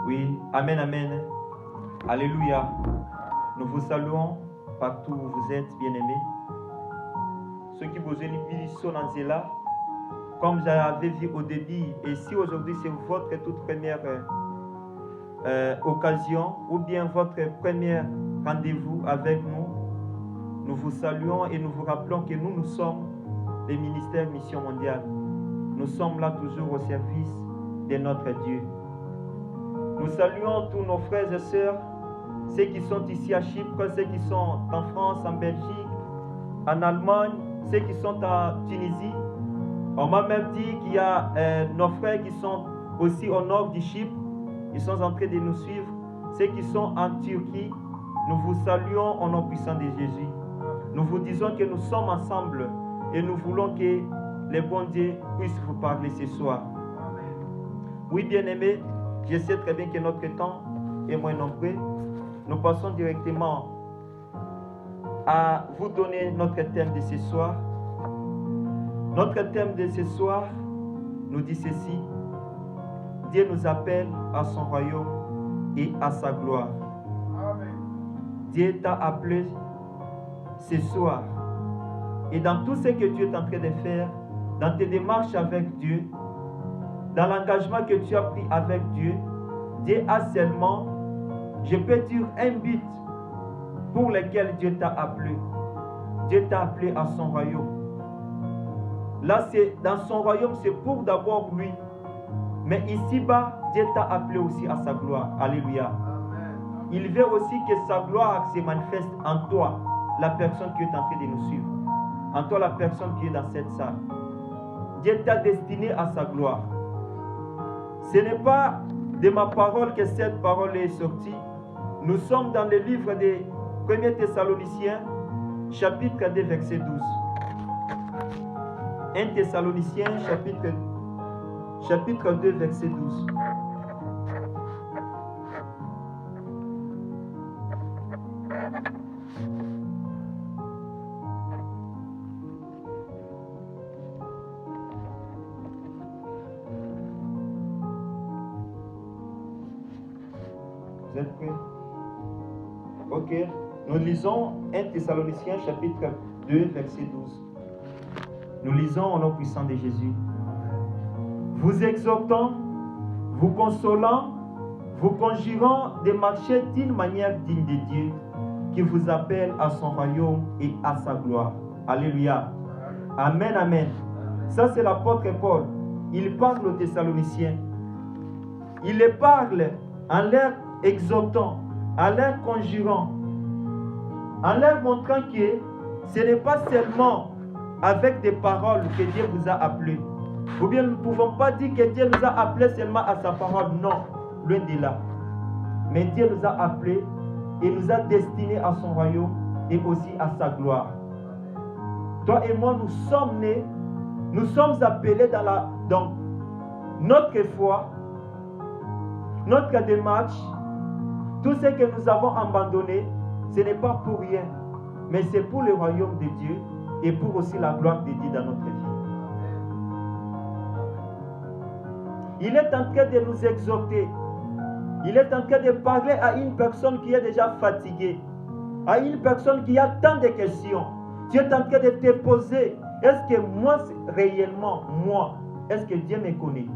Oui, amen, amen. Alléluia. Nous vous saluons partout où vous êtes, bien-aimés. Ceux qui vous sont là, comme j'avais vu au début, et si aujourd'hui c'est votre toute première occasion, ou bien votre premier rendez-vous avec nous, nous vous saluons et nous vous rappelons que nous sommes les ministères Mission Mondiale. Nous sommes là toujours au service de notre Dieu. Nous saluons tous nos frères et sœurs, ceux qui sont ici à Chypre, ceux qui sont en France, en Belgique, en Allemagne, ceux qui sont en Tunisie. On m'a même dit qu'il y a nos frères qui sont aussi au nord du Chypre. Ils sont en train de nous suivre. Ceux qui sont en Turquie, nous vous saluons au nom puissant de Jésus. Nous vous disons que nous sommes ensemble et nous voulons que le bon Dieu puisse vous parler ce soir. Oui, bien-aimés, je sais très bien que notre temps est moins nombreux. Nous passons directement à vous donner notre thème de ce soir. Notre thème de ce soir nous dit ceci. Dieu nous appelle à son royaume et à sa gloire. Amen. Dieu t'a appelé ce soir. Et dans tout ce que tu es en train de faire, dans tes démarches avec Dieu, dans l'engagement que tu as pris avec Dieu, Dieu a seulement, je peux dire, un but pour lequel Dieu t'a appelé. Dieu t'a appelé à son royaume. Là, c'est dans son royaume, c'est pour d'abord lui. Mais ici-bas, Dieu t'a appelé aussi à sa gloire. Alléluia. Amen. Il veut aussi que sa gloire se manifeste en toi, la personne qui est en train de nous suivre. En toi, la personne qui est dans cette salle. Dieu t'a destiné à sa gloire. Ce n'est pas de ma parole que cette parole est sortie. Nous sommes dans le livre des 1 Thessaloniciens, chapitre 2, verset 12. 1 Thessaloniciens, chapitre 2, verset 12. Vous êtes prêts? Ok. Nous lisons 1 Thessaloniciens, chapitre 2, verset 12. Nous lisons au nom puissant de Jésus. Vous exhortant, vous consolant, vous conjurant de marcher d'une manière digne de Dieu, qui vous appelle à son royaume et à sa gloire. Alléluia. Amen, amen. Ça, c'est l'apôtre Paul. Il parle aux Thessaloniciens. Il les parle en leur exhortant, en leur conjurant, en leur montrant que ce n'est pas seulement avec des paroles que Dieu vous a appelés. Ou bien nous ne pouvons pas dire que Dieu nous a appelés seulement à sa parole. Non, loin de là. Mais Dieu nous a appelés et nous a destinés à son royaume et aussi à sa gloire. Toi et moi, nous sommes nés, nous sommes appelés dans notre foi, notre démarche, tout ce que nous avons abandonné, ce n'est pas pour rien, mais c'est pour le royaume de Dieu et pour aussi la gloire de Dieu dans notre vie. Il est en train de nous exhorter. Il est en train de parler à une personne qui est déjà fatiguée, à une personne qui a tant de questions. Tu es en train de te poser, est-ce que moi, réellement, moi, est-ce que Dieu me connaît?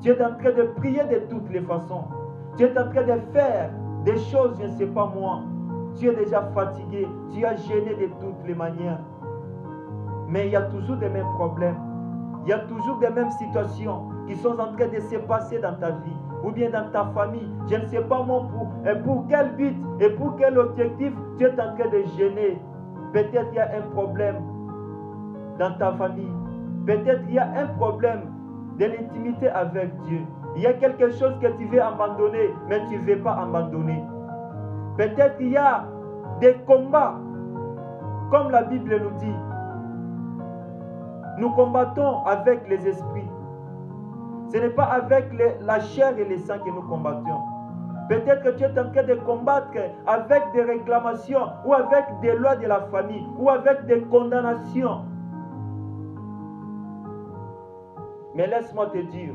Tu es en train de prier de toutes les façons. Tu es en train de faire des choses, je ne sais pas moi. Tu es déjà fatigué, tu es gêné de toutes les manières. Mais il y a toujours les mêmes problèmes. Il y a toujours les mêmes situations qui sont en train de se passer dans ta vie ou bien dans ta famille. Je ne sais pas moi pour quel but et pour quel objectif tu es en train de gêner. Peut-être il y a un problème dans ta famille. Peut-être il y a un problème de l'intimité avec Dieu. Il y a quelque chose que tu veux abandonner, mais tu ne veux pas abandonner. Peut-être il y a des combats, comme la Bible nous dit. Nous combattons avec les esprits. Ce n'est pas avec la chair et les sangs que nous combattons. Peut-être que tu es en train de combattre avec des réclamations ou avec des lois de la famille ou avec des condamnations. Mais laisse-moi te dire,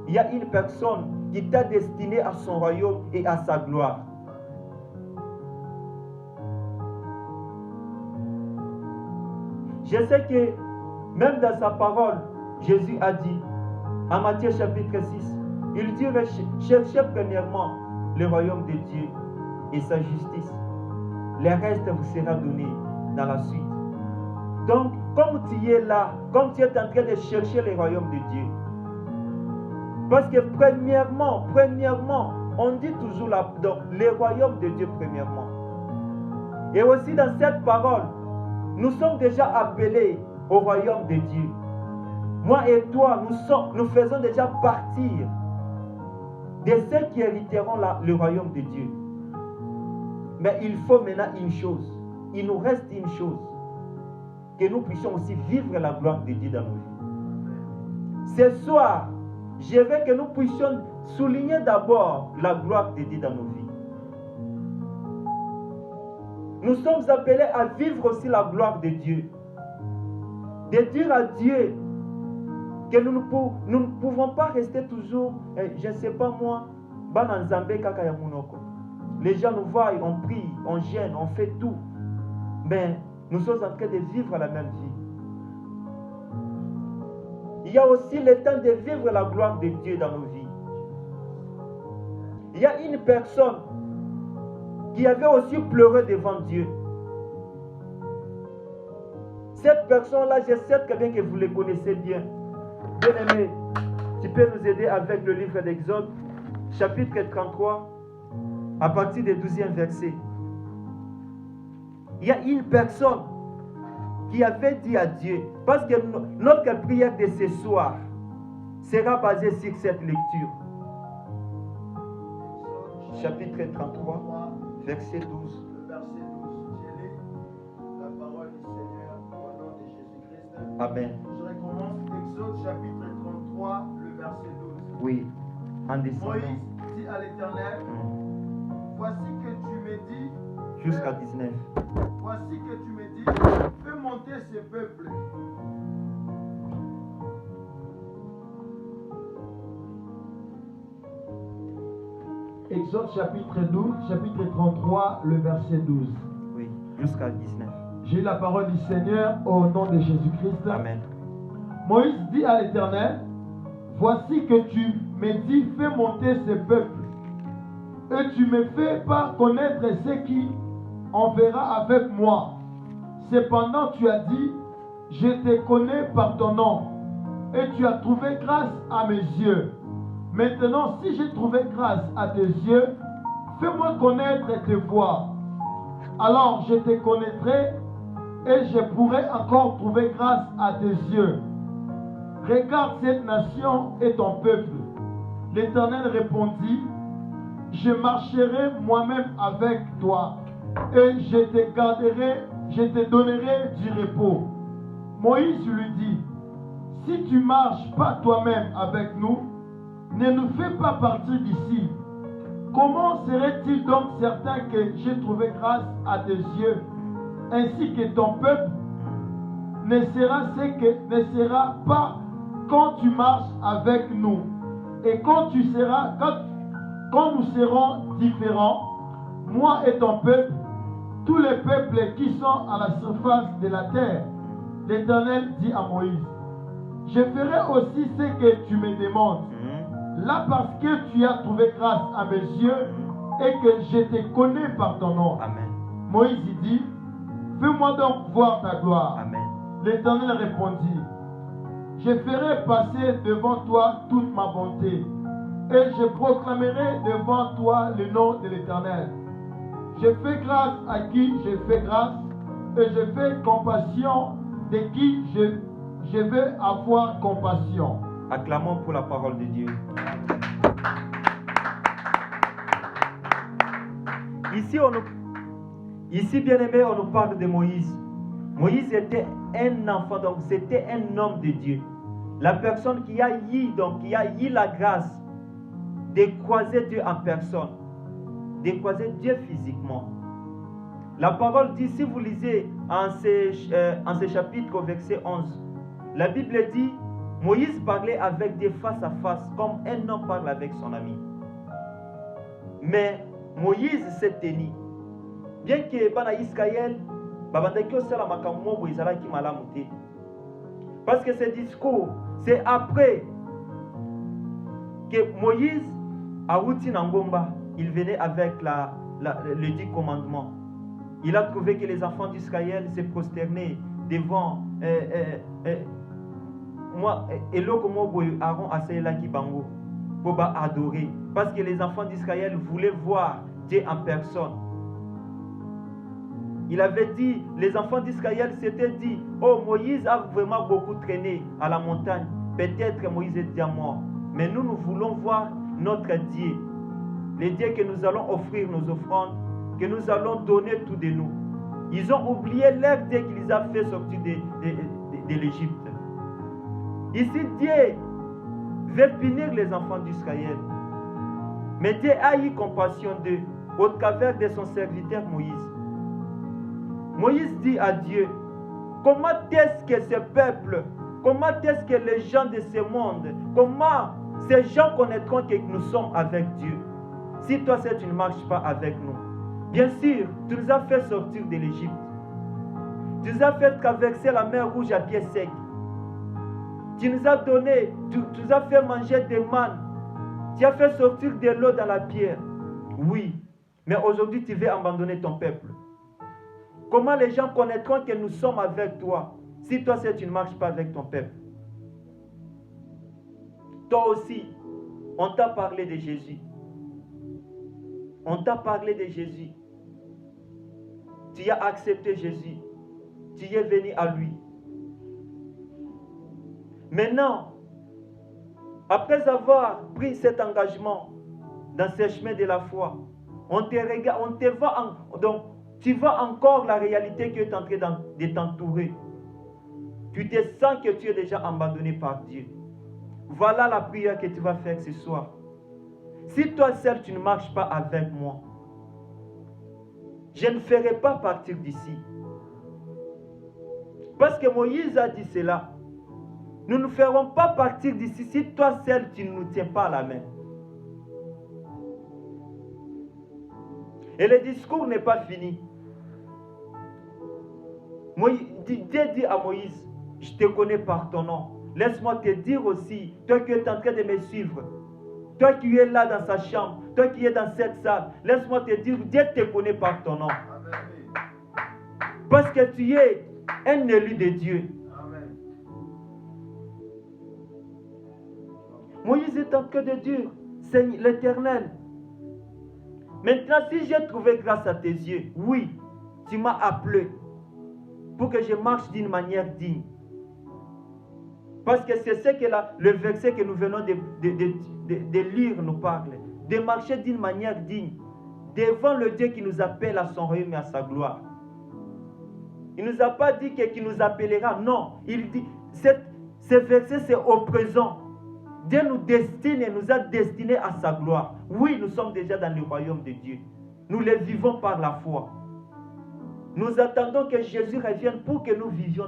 il y a une personne qui t'a destiné à son royaume et à sa gloire. Je sais que même dans sa parole, Jésus a dit, en Matthieu chapitre 6, il dit, cherchez premièrement le royaume de Dieu et sa justice. Le reste vous sera donné dans la suite. Donc, comme tu es là, comme tu es en train de chercher le royaume de Dieu, parce que premièrement, on dit toujours donc, le royaume de Dieu premièrement. Et aussi dans cette parole, nous sommes déjà appelés au royaume de Dieu. Moi et toi, nous faisons déjà partir de ceux qui hériteront le royaume de Dieu. Mais il faut maintenant une chose. Il nous reste une chose. Que nous puissions aussi vivre la gloire de Dieu dans nos vies. Ce soir, je veux que nous puissions souligner d'abord la gloire de Dieu dans nos vies. Nous sommes appelés à vivre aussi la gloire de Dieu. De dire à Dieu que nous ne pouvons pas rester toujours, je ne sais pas moi, les gens nous voient, on prie, on gêne, on fait tout. Mais nous sommes en train de vivre la même vie. Il y a aussi le temps de vivre la gloire de Dieu dans nos vies. Il y a une personne qui avait aussi pleuré devant Dieu. Cette personne-là, je sais très bien que vous le connaissez bien. Bien-aimé, tu peux nous aider avec le livre d'Exode, chapitre 33, à partir du 12e verset. Il y a une personne qui avait dit à Dieu, parce que notre prière de ce soir sera basée sur cette lecture. Chapitre 33, verset 12. Le verset 12. J'ai lu la parole du Seigneur au nom de Jésus-Christ. Amen. Je recommence Exode chapitre 33, le verset 12. Oui, en descendant. Moïse dit à l'Éternel, voici que tu me dis, Jusqu'à 19. voici que tu me dis, fais monter ce peuple. Exode chapitre 12, chapitre 33, le verset 12. Oui, jusqu'à 19. J'ai la parole du Seigneur au nom de Jésus-Christ. Amen. Moïse dit à l'Éternel, voici que tu me dis, fais monter ce peuple. Et tu me fais pas connaître ce qui enverra avec moi. Cependant, tu as dit, je te connais par ton nom. Et tu as trouvé grâce à mes yeux. Maintenant, si j'ai trouvé grâce à tes yeux, fais-moi connaître tes voies. Alors je te connaîtrai et je pourrai encore trouver grâce à tes yeux. Regarde cette nation et ton peuple. L'Éternel répondit, je marcherai moi-même avec toi et je te garderai, je te donnerai du repos. Moïse lui dit, si tu marches pas toi-même avec nous, ne nous fais pas partir d'ici. Comment serait-il donc certain que j'ai trouvé grâce à tes yeux, ainsi que ton peuple ne sera pas quand tu marches avec nous? Et quand nous serons différents, moi et ton peuple, tous les peuples qui sont à la surface de la terre, l'Éternel dit à Moïse, je ferai aussi ce que tu me demandes. Là, parce que tu as trouvé grâce à mes yeux et que je te connais par ton nom. Amen. Moïse dit, fais-moi donc voir ta gloire. Amen. L'Éternel répondit, je ferai passer devant toi toute ma bonté et je proclamerai devant toi le nom de l'Éternel. Je fais grâce à qui je fais grâce et je fais compassion de qui je veux avoir compassion. Acclamons pour la parole de Dieu. Ici, bien-aimé, on nous parle de Moïse. Moïse était un enfant, donc c'était un homme de Dieu. La personne qui a eu la grâce de croiser Dieu en personne, de croiser Dieu physiquement. La parole dit, si vous lisez en ce chapitre au verset 11, la Bible dit, Moïse parlait avec des face à face, comme un homme parle avec son ami. Mais Moïse s'est tenu. Bien que bana Israël, parce que ce discours, c'est après que Moïse a outi Nangomba, il venait avec le 10 commandements. Il a trouvé que les enfants d'Israël se prosternaient devant moi et Aaron Asela Kibango pour adorer, parce que les enfants d'Israël voulaient voir Dieu en personne. Il avait dit, les enfants d'Israël s'étaient dit, oh, Moïse a vraiment beaucoup traîné à la montagne, peut-être Moïse est déjà mort, mais nous voulons voir notre Dieu, le Dieu que nous allons offrir nos offrandes, que nous allons donner tout de nous. Ils ont oublié leur Dieu qui les a fait sortir de l'Égypte. Ici, Dieu veut punir les enfants d'Israël. Mais Dieu a eu compassion d'eux au travers de son serviteur Moïse. Moïse dit à Dieu, comment est-ce que ce peuple, comment est-ce que les gens de ce monde, comment ces gens connaîtront que nous sommes avec Dieu si toi, tu ne marches pas avec nous? Bien sûr, tu nous as fait sortir de l'Égypte. Tu nous as fait traverser la mer Rouge à pied sec. Tu nous as donné, tu nous as fait manger des mannes. Tu as fait sortir de l'eau dans la pierre. Oui, mais aujourd'hui, tu veux abandonner ton peuple. Comment les gens connaîtront que nous sommes avec toi si toi, tu ne marches pas avec ton peuple? Toi aussi, on t'a parlé de Jésus. On t'a parlé de Jésus. Tu as accepté Jésus. Tu es venu à lui. Maintenant, après avoir pris cet engagement dans ce chemin de la foi, on te regarde, on te voit, donc tu vois encore la réalité qui est en train de t'entourer. Tu te sens que tu es déjà abandonné par Dieu. Voilà la prière que tu vas faire ce soir. Si toi seul tu ne marches pas avec moi, je ne ferai pas partir d'ici. Parce que Moïse a dit cela. Nous ne ferons pas partir d'ici si toi seul tu ne nous tiens pas à la main. Et le discours n'est pas fini. Dieu dit à Moïse, je te connais par ton nom. Laisse-moi te dire aussi, toi qui es en train de me suivre, toi qui es là dans sa chambre, toi qui es dans cette salle, laisse-moi te dire, Dieu te connaît par ton nom. Parce que tu es un élu de Dieu. Amen. Moïse est en train de dire, Seigneur l'Éternel, maintenant si j'ai trouvé grâce à tes yeux, oui, tu m'as appelé pour que je marche d'une manière digne. Parce que c'est ce que le verset que nous venons de lire nous parle. De marcher d'une manière digne devant le Dieu qui nous appelle à son royaume et à sa gloire. Il ne nous a pas dit qu'il nous appellera. Non, il dit, ce verset c'est au présent. Dieu nous destine et nous a destinés à sa gloire. Oui, nous sommes déjà dans le royaume de Dieu. Nous le vivons par la foi. Nous attendons que Jésus revienne pour que nous vivions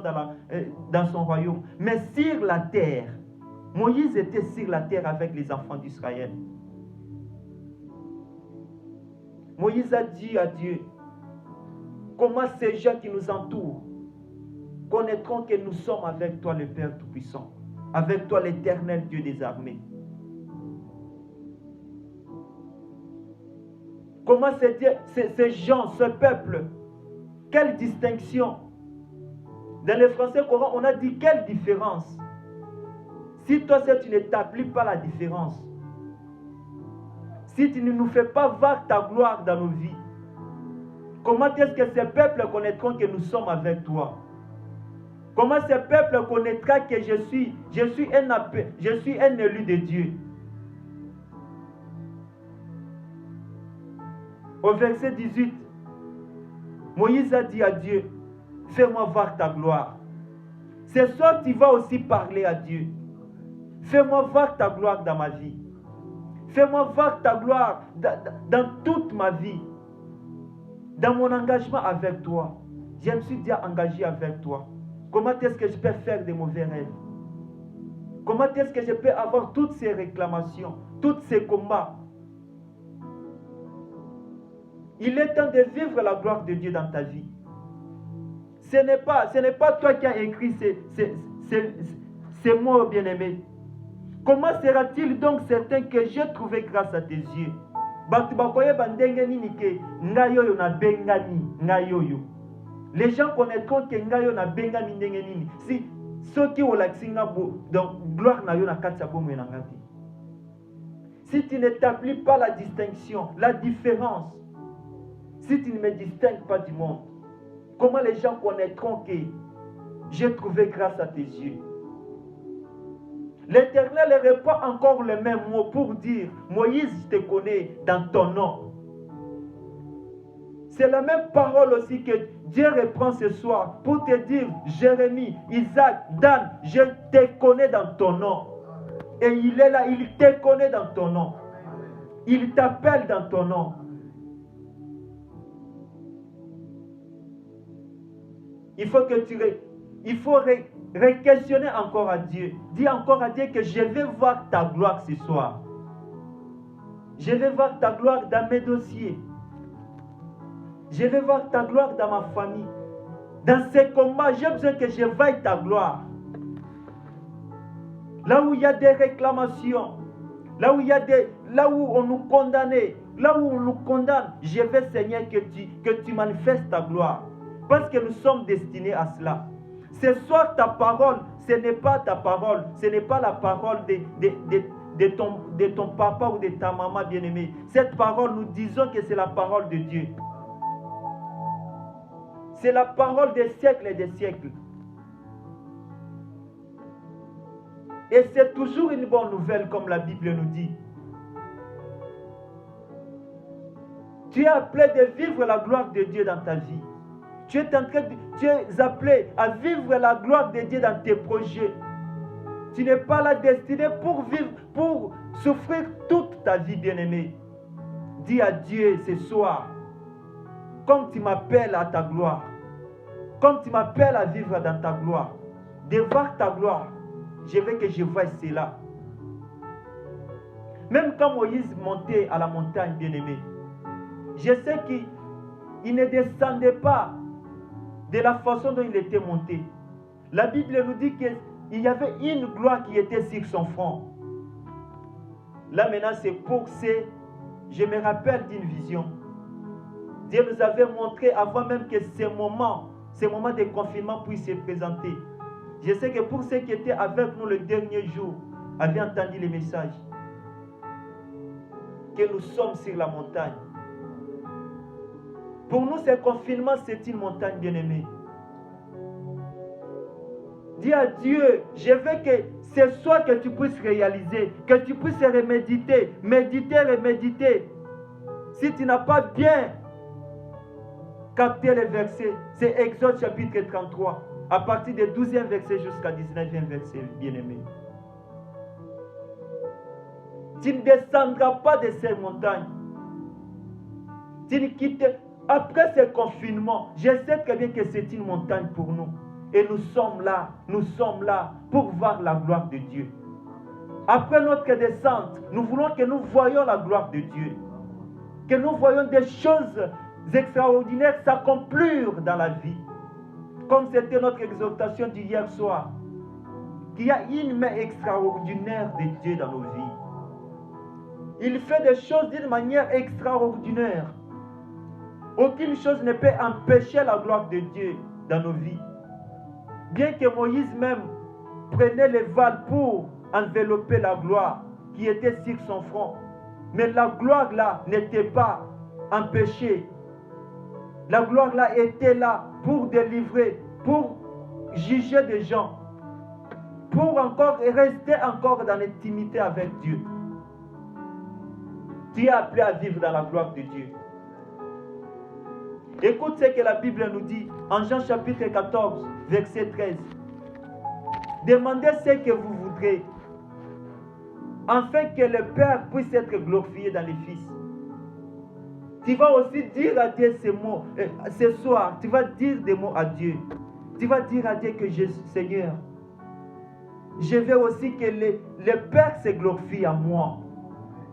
dans son royaume. Mais sur la terre, Moïse était sur la terre avec les enfants d'Israël. Moïse a dit à Dieu, comment ces gens qui nous entourent connaîtront que nous sommes avec toi le Père Tout-Puissant, avec toi l'Éternel Dieu des armées. Comment ces gens, ce peuple, quelle distinction? Dans le français courant, on a dit quelle différence? Si toi, tu n'établis pas la différence, si tu ne nous fais pas voir ta gloire dans nos vies, comment est-ce que ces peuples connaîtront que nous sommes avec toi? Comment ces peuples connaîtront que je suis un élu de Dieu? Au verset 18, Moïse a dit à Dieu, fais-moi voir ta gloire. Ce soir, tu vas aussi parler à Dieu. Fais-moi voir ta gloire dans ma vie. Fais-moi voir ta gloire dans toute ma vie. Dans mon engagement avec toi. Je me suis déjà engagé avec toi. Comment est-ce que je peux faire de mauvais rêves? Comment est-ce que je peux avoir toutes ces réclamations, tous ces combats? Il est temps de vivre la gloire de Dieu dans ta vie. Ce n'est pas toi qui as écrit ces mots, bien-aimés. Comment sera-t-il donc certain que j'ai trouvé grâce à tes yeux? Les gens connaîtront que ngayo na bengami ndenge nini. Si ceux qui ont donc gloire na yo na katsa bomo na ngati. Si tu n'établis pas la distinction, la différence, si tu ne me distingues pas du monde, comment les gens connaîtront que j'ai trouvé grâce à tes yeux? L'Éternel répond encore le même mot pour dire, Moïse, je te connais dans ton nom. C'est la même parole aussi que Dieu reprend ce soir pour te dire, Jérémie, Isaac, Dan, je te connais dans ton nom. Et il est là, il te connaît dans ton nom. Il t'appelle dans ton nom. Il faut que il faut re-questionner encore à Dieu. Dis encore à Dieu que je vais voir ta gloire ce soir. Je vais voir ta gloire dans mes dossiers. Je vais voir ta gloire dans ma famille. Dans ces combats, j'ai besoin que je voie ta gloire. Là où il y a des réclamations, là où on nous condamne, là où on nous condamne, je veux, Seigneur, que tu manifestes ta gloire. Parce que nous sommes destinés à cela. Ce soir, ta parole, ce n'est pas ta parole, ce n'est pas la parole de ton papa ou de ta maman bien-aimée. Cette parole, nous disons que c'est la parole de Dieu. C'est la parole des siècles et des siècles. Et c'est toujours une bonne nouvelle, comme la Bible nous dit. Tu es appelé de vivre la gloire de Dieu dans ta vie. Tu es appelé à vivre la gloire de Dieu dans tes projets. Tu n'es pas là destiné pour vivre, pour souffrir toute ta vie, bien-aimé. Dis à Dieu ce soir, comme tu m'appelles à ta gloire, comme tu m'appelles à vivre dans ta gloire, de voir ta gloire, je veux que je voie cela. Même quand Moïse montait à la montagne, bien-aimé, je sais qu'il ne descendait pas de la façon dont il était monté. La Bible nous dit qu'il y avait une gloire qui était sur son front. Là maintenant, c'est pour je me rappelle d'une vision. Dieu nous avait montré avant même que ces moments de confinement puissent se présenter. Je sais que pour ceux qui étaient avec nous le dernier jour, avaient entendu les messages, que nous sommes sur la montagne. Pour nous, ce confinement, c'est une montagne bien-aimée. Dis à Dieu, je veux que ce soit que tu puisses réaliser, que tu puisses reméditer, méditer. Si tu n'as pas bien capté les versets, c'est Exode chapitre 33, à partir du 12e verset jusqu'à 19e verset, bien-aimé. Tu ne descendras pas de ces montagnes. Tu ne quittes. Après ce confinement, je sais très bien que c'est une montagne pour nous. Et nous sommes là pour voir la gloire de Dieu. Après notre descente, nous voulons que nous voyions la gloire de Dieu. Que nous voyions des choses extraordinaires s'accomplir dans la vie. Comme c'était notre exhortation d'hier soir. Qu'il y a une main extraordinaire de Dieu dans nos vies. Il fait des choses d'une manière extraordinaire. Aucune chose ne peut empêcher la gloire de Dieu dans nos vies. Bien que Moïse même prenait les voiles pour envelopper la gloire qui était sur son front. Mais la gloire là n'était pas empêchée. La gloire là était là pour délivrer, pour juger des gens, pour rester encore dans l'intimité avec Dieu. Tu es appelé à vivre dans la gloire de Dieu. Écoute ce que la Bible nous dit en Jean chapitre 14, verset 13. Demandez ce que vous voudrez, afin que le Père puisse être glorifié dans les Fils. Tu vas aussi dire à Dieu ces mots. Ce soir, tu vas dire des mots à Dieu. Tu vas dire à Dieu que Seigneur, je veux aussi que le Père se glorifie à moi.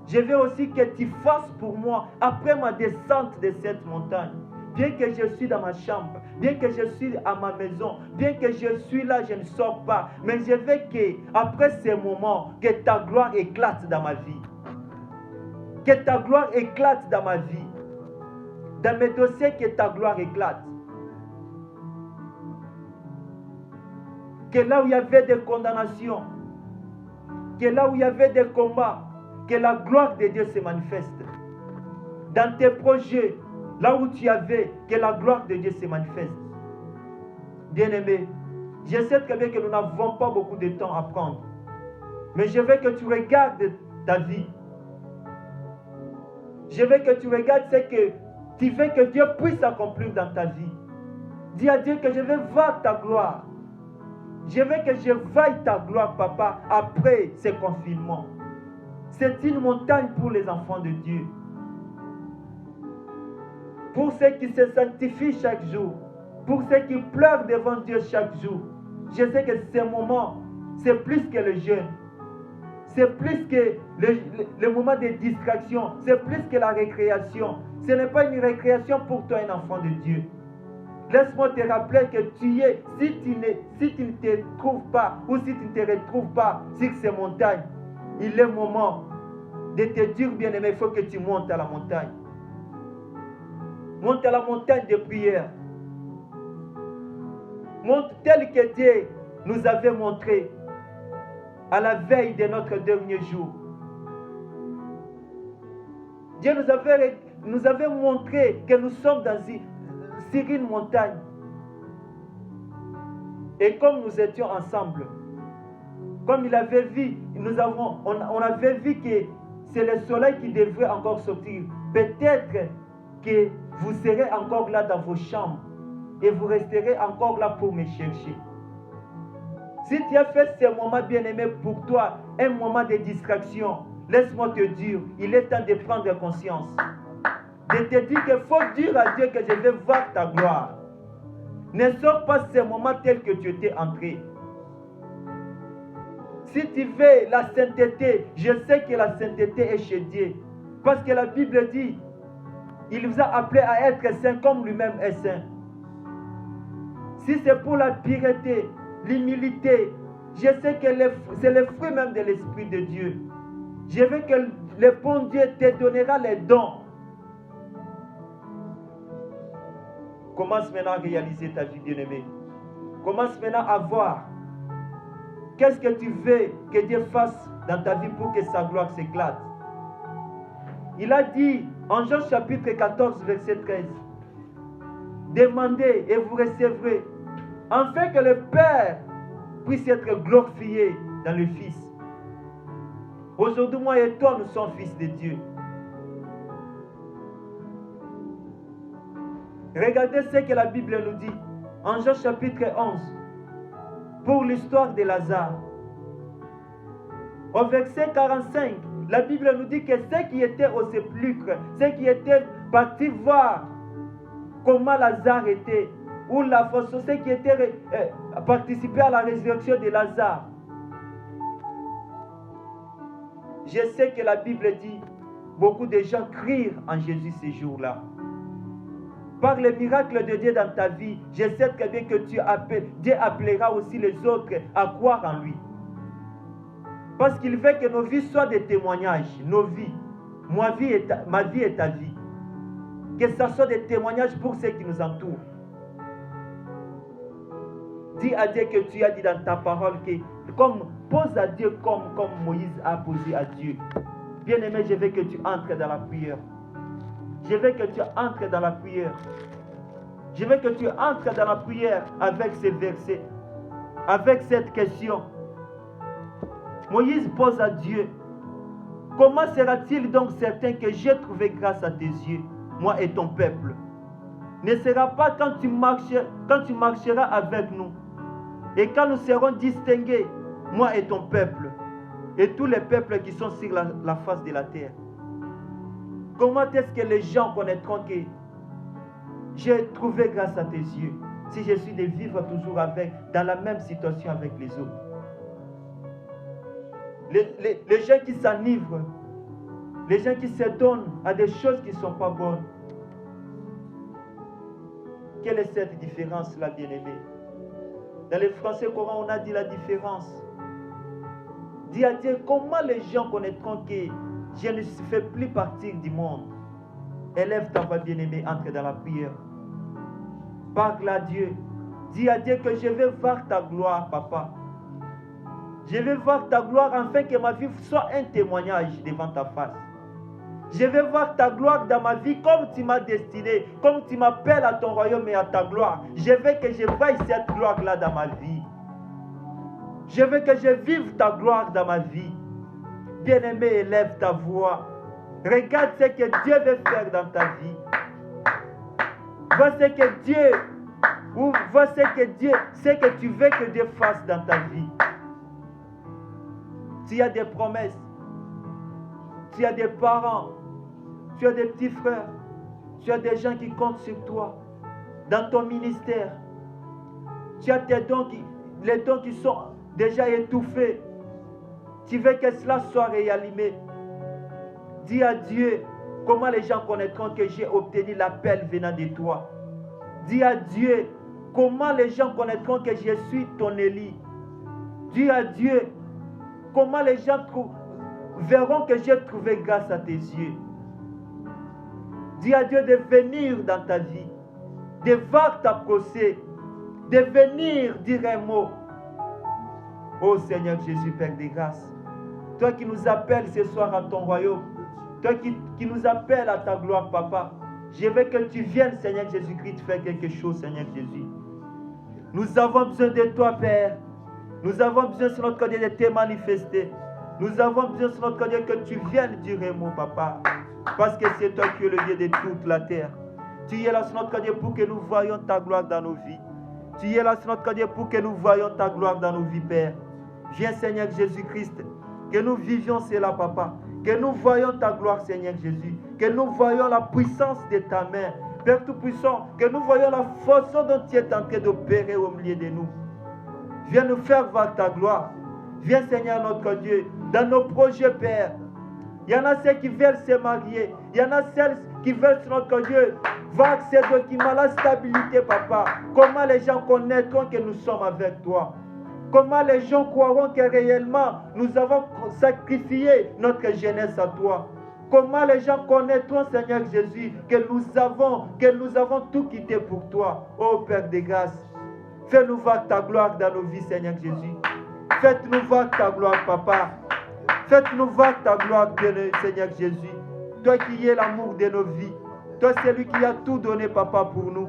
Je veux aussi que tu fasses pour moi, après ma descente de cette montagne, bien que je suis dans ma chambre, bien que je suis à ma maison, bien que je suis là, je ne sors pas, mais je veux que, après ces moments, que ta gloire éclate dans ma vie. Que ta gloire éclate dans ma vie. Dans mes dossiers, que ta gloire éclate. Que là où il y avait des condamnations, que là où il y avait des combats, que la gloire de Dieu se manifeste. Dans tes projets, là où tu avais, que la gloire de Dieu se manifeste. Bien-aimé, je sais très bien que nous n'avons pas beaucoup de temps à prendre. Mais je veux que tu regardes ta vie. Je veux que tu regardes ce que tu veux que Dieu puisse accomplir dans ta vie. Dis à Dieu que je veux voir ta gloire. Je veux que je voie ta gloire, papa, après ce confinement. C'est une montagne pour les enfants de Dieu. Pour ceux qui se sanctifient chaque jour. Pour ceux qui pleurent devant Dieu chaque jour. Je sais que ces moments, c'est plus que le jeûne. C'est plus que le moment de distraction. C'est plus que la récréation. Ce n'est pas une récréation pour toi, un enfant de Dieu. Laisse-moi te rappeler que tu es, si tu ne te trouves pas, ou si tu ne te retrouves pas sur ces montagnes, il est moment de te dire, bien-aimé, il faut que tu montes à la montagne. Monte à la montagne de prière. Monte tel que Dieu nous avait montré à la veille de notre dernier jour. Dieu nous avait montré que nous sommes sur une montagne. Et comme nous étions ensemble, comme il avait vu, on avait vu que c'est le soleil qui devrait encore sortir. Peut-être que vous serez encore là dans vos chambres et vous resterez encore là pour me chercher. Si tu as fait ce moment bien-aimé pour toi, un moment de distraction, laisse-moi te dire, il est temps de prendre conscience. De te dire qu'il faut dire à Dieu que je vais voir ta gloire. Ne sors pas ce moment tel que tu étais entré. Si tu veux la sainteté, je sais que la sainteté est chez Dieu. Parce que la Bible dit, il vous a appelé à être saint comme lui-même est saint. Si c'est pour la pureté, l'humilité, je sais que c'est le fruit même de l'Esprit de Dieu. Je veux que le bon Dieu te donnera les dons. Commence maintenant à réaliser ta vie, bien-aimée. Commence maintenant à voir. Qu'est-ce que tu veux que Dieu fasse dans ta vie pour que sa gloire s'éclate? Il a dit en Jean chapitre 14, verset 13, demandez et vous recevrez, afin que le Père puisse être glorifié dans le Fils. Aujourd'hui, moi et toi, nous sommes fils de Dieu. Regardez ce que la Bible nous dit en Jean chapitre 11 pour l'histoire de Lazare. Au verset 45, la Bible nous dit que ceux qui étaient au sépulcre, ceux qui étaient partis voir comment Lazare était, ou la fosse, ceux qui étaient participés à la résurrection de Lazare. Je sais que la Bible dit, beaucoup de gens crient en Jésus ces jours-là. Par le miracle de Dieu dans ta vie, je sais très bien que Dieu appellera aussi les autres à croire en lui. Parce qu'il veut que nos vies soient des témoignages, nos vies. Ma vie est ta vie. Que ce soit des témoignages pour ceux qui nous entourent. Dis à Dieu que tu as dit dans ta parole que, pose à Dieu comme Moïse a posé à Dieu. Bien-aimé, je veux que tu entres dans la prière. Je veux que tu entres dans la prière. Je veux que tu entres dans la prière avec ces versets, avec cette question. Moïse pose à Dieu, comment sera-t-il donc certain que j'ai trouvé grâce à tes yeux, moi et ton peuple? Ne sera pas quand tu marcheras avec nous, et quand nous serons distingués, moi et ton peuple, et tous les peuples qui sont sur la face de la terre. Comment est-ce que les gens connaîtront que j'ai trouvé grâce à tes yeux, si je suis de vivre toujours dans la même situation avec les autres? les gens qui s'enivrent, les gens qui se donnent à des choses qui ne sont pas bonnes. Quelle est cette différence-là, bien-aimé? Dans le français courant, on a dit la différence. Dis à Dieu, comment les gens connaîtront que je ne fais plus partie du monde? Élève ta voix, bien-aimé, entre dans la prière. Parle à Dieu. Dis à Dieu que je vais voir ta gloire, papa. Je vais voir ta gloire afin que ma vie soit un témoignage devant ta face. Je vais voir ta gloire dans ma vie comme tu m'as destiné, comme tu m'appelles à ton royaume et à ta gloire. Je veux que je voie cette gloire-là dans ma vie. Je veux que je vive ta gloire dans ma vie. Bien-aimé, élève ta voix. Regarde ce que Dieu veut faire dans ta vie. Vois ce que Dieu, ou vois ce que tu veux que Dieu fasse dans ta vie. Tu as des promesses. Tu as des parents. Tu as des petits frères. Tu as des gens qui comptent sur toi. Dans ton ministère. Tu as tes dons les dons qui sont déjà étouffés. Tu veux que cela soit réanimé. Dis à Dieu comment les gens connaîtront que j'ai obtenu l'appel venant de toi. Dis à Dieu comment les gens connaîtront que je suis ton Élie. Dis à Dieu comment les gens verront que j'ai trouvé grâce à tes yeux. Dis à Dieu de venir dans ta vie, de voir ta procès, de venir dire un mot. Oh Seigneur Jésus, Père de grâce, toi qui nous appelles ce soir à ton royaume, toi qui nous appelles à ta gloire, Papa, je veux que tu viennes, Seigneur Jésus-Christ, faire quelque chose, Seigneur Jésus. Nous avons besoin de toi, Père. Nous avons besoin sur notre côté de te manifester. Nous avons besoin sur notre côté que tu viennes dire un mot, Papa. Parce que c'est toi qui es le Dieu de toute la terre. Tu es là sur notre côté pour que nous voyions ta gloire dans nos vies. Tu es là sur notre côté pour que nous voyions ta gloire dans nos vies, Père. Viens, Seigneur Jésus-Christ, que nous vivions cela, Papa. Que nous voyions ta gloire, Seigneur Jésus. Que nous voyions la puissance de ta main. Père Tout-Puissant, que nous voyions la façon dont tu es en train d'opérer au milieu de nous. Viens nous faire voir ta gloire. Viens, Seigneur notre Dieu, dans nos projets, Père. Il y en a ceux qui veulent se marier. Il y en a celles qui veulent, notre Dieu, voir ces documents, la stabilité, Papa. Comment les gens connaîtront que nous sommes avec toi? Comment les gens croiront que réellement nous avons sacrifié notre jeunesse à toi? Comment les gens connaîtront, Seigneur Jésus, que nous avons tout quitté pour toi? Oh Père de grâce, fais-nous voir ta gloire dans nos vies, Seigneur Jésus. Faites-nous voir ta gloire, Papa. Faites-nous voir ta gloire, Seigneur Jésus. Toi qui es l'amour de nos vies. Toi, c'est lui qui a tout donné, Papa, pour nous.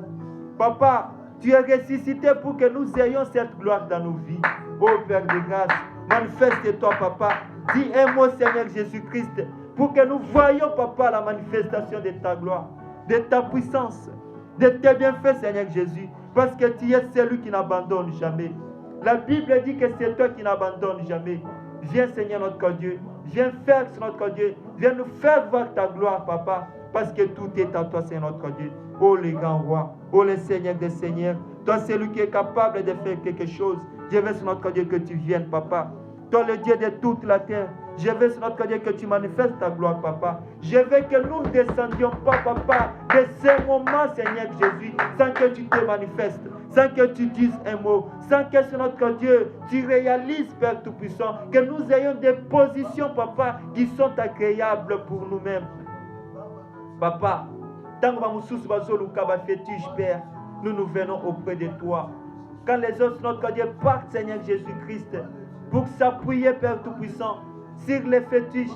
Papa, tu es ressuscité pour que nous ayons cette gloire dans nos vies. Oh Père de grâce, manifeste-toi, Papa. Dis un mot, Seigneur Jésus-Christ, pour que nous voyions, Papa, la manifestation de ta gloire, de ta puissance, de tes bienfaits, Seigneur Jésus. Parce que tu es celui qui n'abandonne jamais. La Bible dit que c'est toi qui n'abandonne jamais. Viens, Seigneur notre Dieu. Viens faire sur notre Dieu. Viens nous faire voir ta gloire, Papa. Parce que tout est à toi, Seigneur notre Dieu. Oh, les grands rois. Oh, le Seigneur des Seigneurs. Toi, c'est lui qui est capable de faire quelque chose. Je veux sur notre Dieu que tu viennes, Papa. Toi, le Dieu de toute la terre. Je veux sur notre Dieu que tu manifestes ta gloire, Papa. Je veux que nous ne descendions pas, Papa, de ces moments, Seigneur Jésus, sans que tu te manifestes, sans que tu dises un mot, sans que sur notre Dieu, tu réalises, Père Tout-Puissant, que nous ayons des positions, Papa, qui sont agréables pour nous-mêmes. Papa, tant que fétiche, Père, nous venons auprès de toi. Quand les autres, notre Dieu, partent, Seigneur Jésus-Christ, pour s'appuyer, Père Tout-Puissant, sur les fétiches,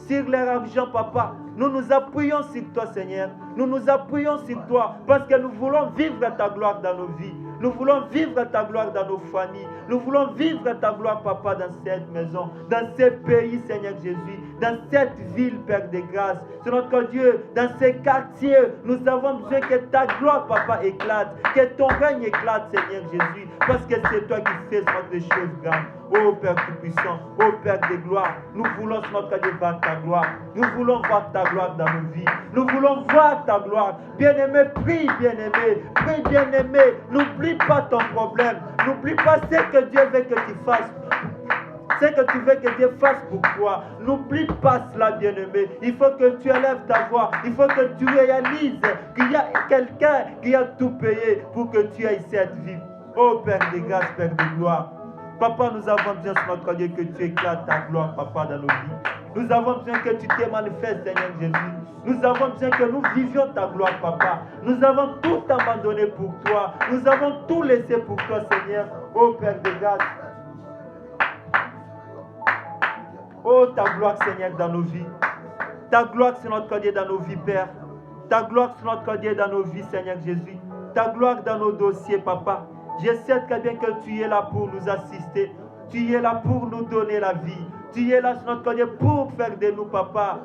sur leur argent, Papa, nous nous appuyons sur toi, Seigneur. Nous nous appuyons sur toi parce que nous voulons vivre ta gloire dans nos vies. Nous voulons vivre ta gloire dans nos familles. Nous voulons vivre ta gloire, Papa, dans cette maison, dans ce pays, Seigneur Jésus, dans cette ville, Père de grâce. C'est notre Dieu, dans ces quartiers, nous avons besoin que ta gloire, Papa, éclate, que ton règne éclate, Seigneur Jésus, parce que c'est toi qui fais des choses grandes. Oh Père Tout-Puissant, oh Père de gloire, nous voulons notre Dieu voir ta gloire. Nous voulons voir ta gloire dans nos vies. Nous voulons voir ta gloire. Bien-aimé, prie, bien-aimé. Prie, bien-aimé. N'oublie pas ton problème. N'oublie pas ce que Dieu veut que tu fasses. Ce ce que tu veux que Dieu fasse pour toi. N'oublie pas cela, bien-aimé. Il faut que tu élèves ta voix. Il faut que tu réalises qu'il y a quelqu'un qui a tout payé pour que tu aies cette vie. Oh Père de grâce, Père de gloire. Papa, nous avons besoin, notre Dieu, que tu éclates ta gloire, Papa, dans nos vies. Nous avons besoin que tu te manifestes, Seigneur Jésus. Nous avons besoin que nous vivions ta gloire, Papa. Nous avons tout abandonné pour toi. Nous avons tout laissé pour toi, Seigneur. Oh Père de grâce. Oh ta gloire, Seigneur, dans nos vies. Ta gloire sur notre Dieu dans nos vies, Père. Ta gloire sur notre Dieu dans nos vies, Seigneur Jésus. Ta gloire dans nos dossiers, Papa. Je sais très bien que tu es là pour nous assister. Tu es là pour nous donner la vie. Tu es là sur notre Dieu pour faire de nous, Papa.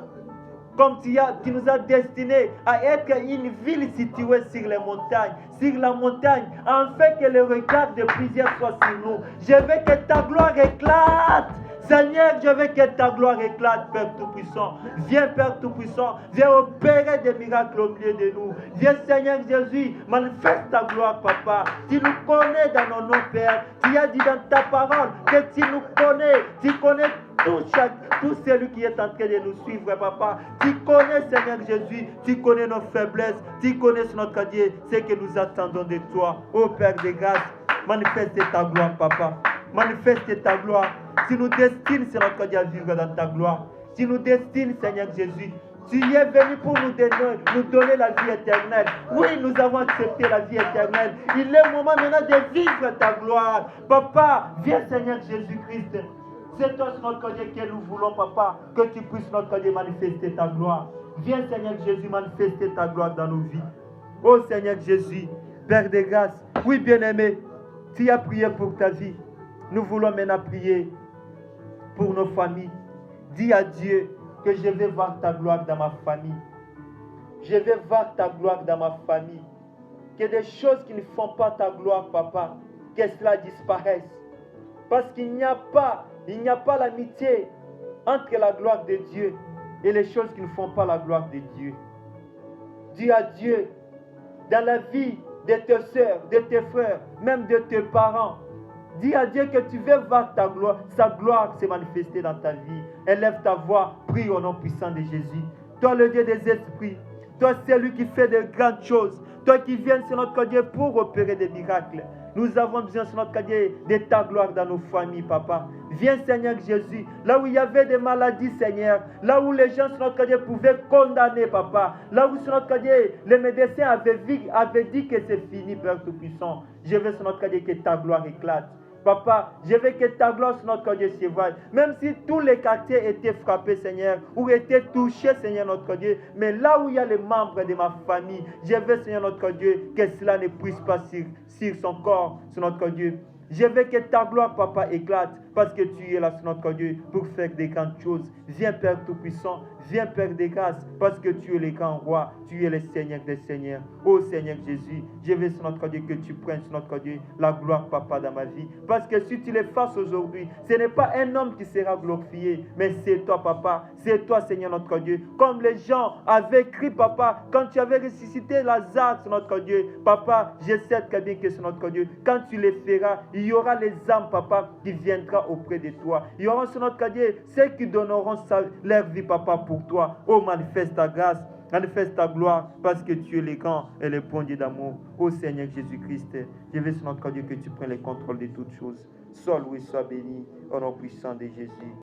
Comme tu nous as destinés à être une ville située sur les montagnes, sur la montagne, afin que le regard de plusieurs soit sur nous. Je veux que ta gloire éclate. Seigneur, je veux que ta gloire éclate, Père Tout-Puissant. Viens, Père Tout-Puissant, viens opérer des miracles au milieu de nous. Viens, Seigneur Jésus, manifeste ta gloire, Papa. Tu nous connais dans nos noms, Père. Tu as dit dans ta parole que tu nous connais. Tu connais tout celui qui est en train de nous suivre, Papa. Tu connais, Seigneur Jésus, tu connais nos faiblesses. Tu connais sur notre Dieu ce que nous attendons de toi. Ô Père de grâce, manifeste ta gloire, Papa. Manifeste ta gloire. Tu nous destines, c'est notre Dieu, à vivre dans ta gloire. Tu nous destines, Seigneur Jésus. Tu es venu pour nous donner la vie éternelle. Oui, nous avons accepté la vie éternelle. Il est le moment maintenant de vivre ta gloire. Papa, viens, Seigneur Jésus-Christ. C'est toi, notre Dieu, que nous voulons, Papa, que tu puisses, notre Dieu, manifester ta gloire. Viens, Seigneur Jésus, manifester ta gloire dans nos vies. Oh, Seigneur Jésus, Père de grâce. Oui, bien-aimé, tu as prié pour ta vie. Nous voulons maintenant prier pour nos familles. Dis à Dieu que je vais voir ta gloire dans ma famille. Je vais voir ta gloire dans ma famille. Que des choses qui ne font pas ta gloire, Papa, que cela disparaisse. Parce qu'il n'y a pas l'amitié entre la gloire de Dieu et les choses qui ne font pas la gloire de Dieu. Dis à Dieu, dans la vie de tes soeurs, de tes frères, même de tes parents, dis à Dieu que tu veux voir ta gloire, sa gloire se manifester dans ta vie. Élève ta voix, prie au nom puissant de Jésus. Toi, le Dieu des esprits, toi, celui qui fait de grandes choses, toi qui viens sur notre Dieu pour opérer des miracles. Nous avons besoin sur notre Dieu de ta gloire dans nos familles, Papa. Viens, Seigneur Jésus, là où il y avait des maladies, Seigneur, là où les gens sur notre Dieu pouvaient condamner, Papa, là où sur notre Dieu les médecins avaient dit que c'est fini, Père Tout-Puissant. Je veux sur notre Dieu que ta gloire éclate. Papa, je veux que ta gloire sur notre Dieu s'évoile. Même si tous les quartiers étaient frappés, Seigneur, ou étaient touchés, Seigneur notre Dieu, mais là où il y a les membres de ma famille, je veux, Seigneur notre Dieu, que cela ne puisse pas sur son corps, sur notre Dieu. Je veux que ta gloire, Papa, éclate, parce que tu es là, sur notre Dieu, pour faire des grandes choses. Viens, Père Tout-Puissant, viens, Père des grâces, parce que tu es le grand roi, tu es le Seigneur des Seigneurs. Ô Seigneur Jésus, je veux, sur notre Dieu, que tu prennes, sur notre Dieu, la gloire, Papa, dans ma vie. Parce que si tu le fasses aujourd'hui, ce n'est pas un homme qui sera glorifié, mais c'est toi, Papa, c'est toi, Seigneur, notre Dieu. Comme les gens avaient crié, Papa, quand tu avais ressuscité Lazare, sur notre Dieu, Papa, je sais très bien que sur notre Dieu, quand tu le feras, il y aura les âmes, Papa, qui viendront auprès de toi. Il y aura sur notre Dieu ceux qui donneront leur vie, Papa, pour toi. Oh, manifeste ta grâce, manifeste ta gloire, parce que tu es le grand et le bon Dieu d'amour. Oh Seigneur Jésus-Christ, je veux sur notre Dieu que tu prennes le contrôle de toutes choses. Sois loué, sois béni, au nom puissant de Jésus.